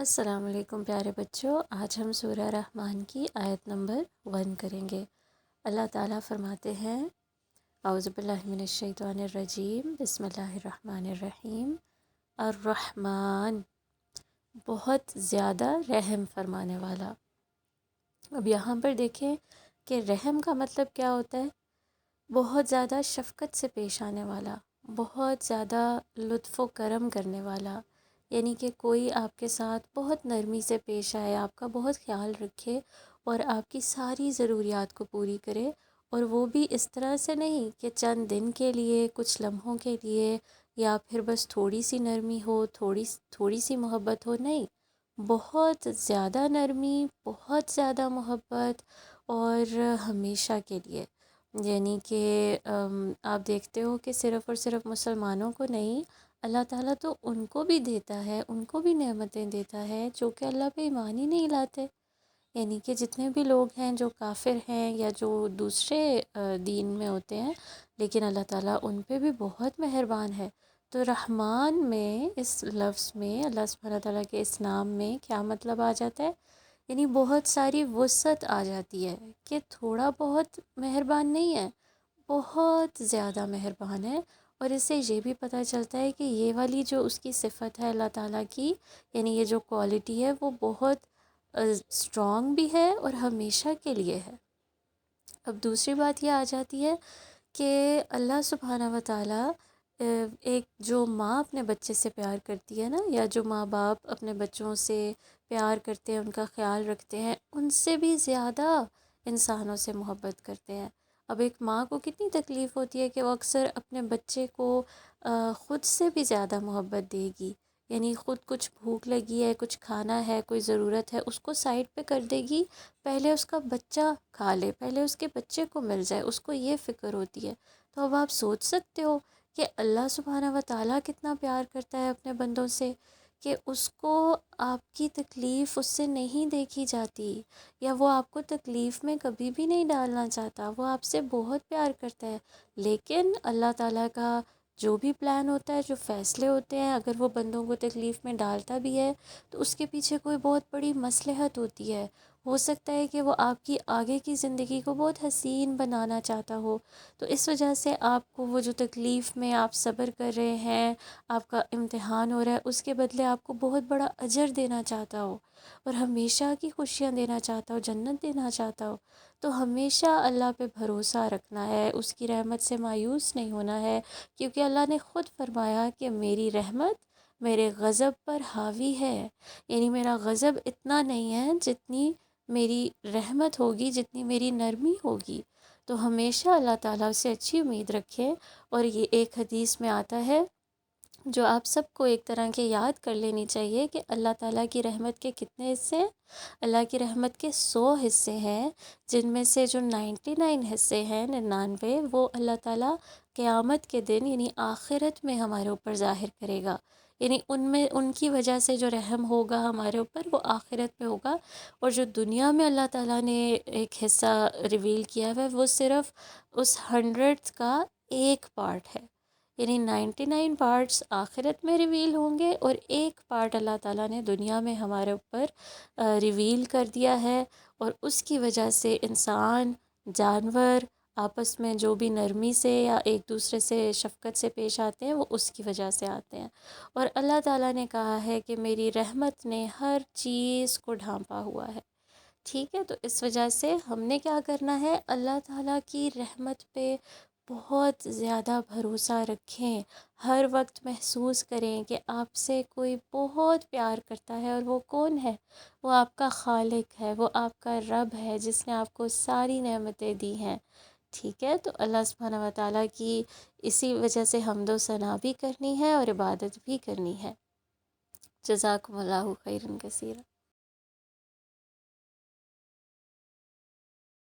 السلام علیکم پیارے بچوں، آج ہم سورہ رحمان کی آیت نمبر 1 کریں گے۔ اللہ تعالیٰ فرماتے ہیں، اعوذ باللہ من الشیطان الرجیم، بسم اللہ الرحمن الرحیم۔ الرحمن، بہت زیادہ رحم فرمانے والا۔ اب یہاں پر دیکھیں کہ رحم کا مطلب کیا ہوتا ہے؟ بہت زیادہ شفقت سے پیش آنے والا، بہت زیادہ لطف و کرم کرنے والا، یعنی کہ کوئی آپ کے ساتھ بہت نرمی سے پیش آئے، آپ کا بہت خیال رکھے اور آپ کی ساری ضروریات کو پوری کرے، اور وہ بھی اس طرح سے نہیں کہ چند دن کے لیے، کچھ لمحوں کے لیے، یا پھر بس تھوڑی سی نرمی ہو، تھوڑی سی محبت ہو، نہیں، بہت زیادہ نرمی، بہت زیادہ محبت، اور ہمیشہ کے لیے۔ یعنی کہ آپ دیکھتے ہو کہ صرف اور صرف مسلمانوں کو نہیں، اللہ تعالیٰ تو ان کو بھی دیتا ہے، ان کو بھی نعمتیں دیتا ہے جو کہ اللہ پہ ایمان ہی نہیں لاتے۔ یعنی کہ جتنے بھی لوگ ہیں جو کافر ہیں یا جو دوسرے دین میں ہوتے ہیں، لیکن اللہ تعالیٰ ان پہ بھی بہت مہربان ہے۔ تو رحمان میں، اس لفظ میں، اللہ سبحانہ تعالیٰ کے اس نام میں کیا مطلب آ جاتا ہے؟ یعنی بہت ساری وسعت آ جاتی ہے کہ تھوڑا بہت مہربان نہیں ہے، بہت زیادہ مہربان ہے۔ اور اس سے یہ بھی پتہ چلتا ہے کہ یہ والی جو اس کی صفت ہے اللہ تعالیٰ کی، یعنی یہ جو کوالٹی ہے وہ بہت اسٹرانگ بھی ہے اور ہمیشہ کے لیے ہے۔ اب دوسری بات یہ آ جاتی ہے کہ اللہ سبحانہ و تعالیٰ ایک جو ماں اپنے بچے سے پیار کرتی ہے نا، یا جو ماں باپ اپنے بچوں سے پیار کرتے ہیں، ان کا خیال رکھتے ہیں، ان سے بھی زیادہ انسانوں سے محبت کرتے ہیں۔ اب ایک ماں کو کتنی تکلیف ہوتی ہے کہ وہ اکثر اپنے بچے کو خود سے بھی زیادہ محبت دے گی، یعنی خود کچھ بھوک لگی ہے، کچھ کھانا ہے، کوئی ضرورت ہے، اس کو سائڈ پہ کر دے گی، پہلے اس کا بچہ کھا لے، پہلے اس کے بچے کو مل جائے، اس کو یہ فکر ہوتی ہے۔ تو اب آپ سوچ سکتے ہو کہ اللہ سبحانہ و تعالیٰ کتنا پیار کرتا ہے اپنے بندوں سے، کہ اس کو آپ کی تکلیف اس سے نہیں دیکھی جاتی، یا وہ آپ کو تکلیف میں کبھی بھی نہیں ڈالنا چاہتا، وہ آپ سے بہت پیار کرتا ہے۔ لیکن اللہ تعالیٰ کا جو بھی پلان ہوتا ہے، جو فیصلے ہوتے ہیں، اگر وہ بندوں کو تکلیف میں ڈالتا بھی ہے تو اس کے پیچھے کوئی بہت بڑی مصلحت ہوتی ہے۔ ہو سکتا ہے کہ وہ آپ کی آگے کی زندگی کو بہت حسین بنانا چاہتا ہو، تو اس وجہ سے آپ کو وہ جو تکلیف میں آپ صبر کر رہے ہیں، آپ کا امتحان ہو رہا ہے، اس کے بدلے آپ کو بہت بڑا اجر دینا چاہتا ہو، اور ہمیشہ کی خوشیاں دینا چاہتا ہو، جنت دینا چاہتا ہو۔ تو ہمیشہ اللہ پہ بھروسہ رکھنا ہے، اس کی رحمت سے مایوس نہیں ہونا ہے، کیونکہ اللہ نے خود فرمایا کہ میری رحمت میرے غضب پر حاوی ہے، یعنی میرا غضب اتنا نہیں ہے جتنی میری رحمت ہوگی، جتنی میری نرمی ہوگی۔ تو ہمیشہ اللہ تعالیٰ سے اچھی امید رکھیں، اور یہ ایک حدیث میں آتا ہے جو آپ سب کو ایک طرح کے یاد کر لینی چاہیے کہ اللہ تعالیٰ کی رحمت کے کتنے حصے ہیں؟ اللہ کی رحمت کے 100 حصے ہیں، جن میں سے جو 99 حصے ہیں، 99، وہ اللہ تعالیٰ قیامت کے دن یعنی آخرت میں ہمارے اوپر ظاہر کرے گا، یعنی ان کی وجہ سے جو رحم ہوگا ہمارے اوپر وہ آخرت میں ہوگا۔ اور جو دنیا میں اللہ تعالیٰ نے ایک حصہ ریویل کیا ہوا ہے، وہ صرف اس 100 کا ایک پارٹ ہے، یعنی 99 پارٹس آخرت میں ریویل ہوں گے، اور ایک پارٹ اللہ تعالیٰ نے دنیا میں ہمارے اوپر ریویل کر دیا ہے۔ اور اس کی وجہ سے انسان، جانور آپس میں جو بھی نرمی سے یا ایک دوسرے سے شفقت سے پیش آتے ہیں، وہ اس کی وجہ سے آتے ہیں۔ اور اللہ تعالیٰ نے کہا ہے کہ میری رحمت نے ہر چیز کو ڈھانپا ہوا ہے، ٹھیک ہے؟ تو اس وجہ سے ہم نے کیا کرنا ہے؟ اللہ تعالیٰ کی رحمت پہ بہت زیادہ بھروسہ رکھیں، ہر وقت محسوس کریں کہ آپ سے کوئی بہت پیار کرتا ہے، اور وہ کون ہے؟ وہ آپ کا خالق ہے، وہ آپ کا رب ہے، جس نے آپ کو ساری نعمتیں دی ہیں، ٹھیک ہے؟ تو اللہ سبحانہ و تعالیٰ کی اسی وجہ سے حمد و ثنا بھی کرنی ہے اور عبادت بھی کرنی ہے۔ جزاکم اللہ خیرا کثیرا۔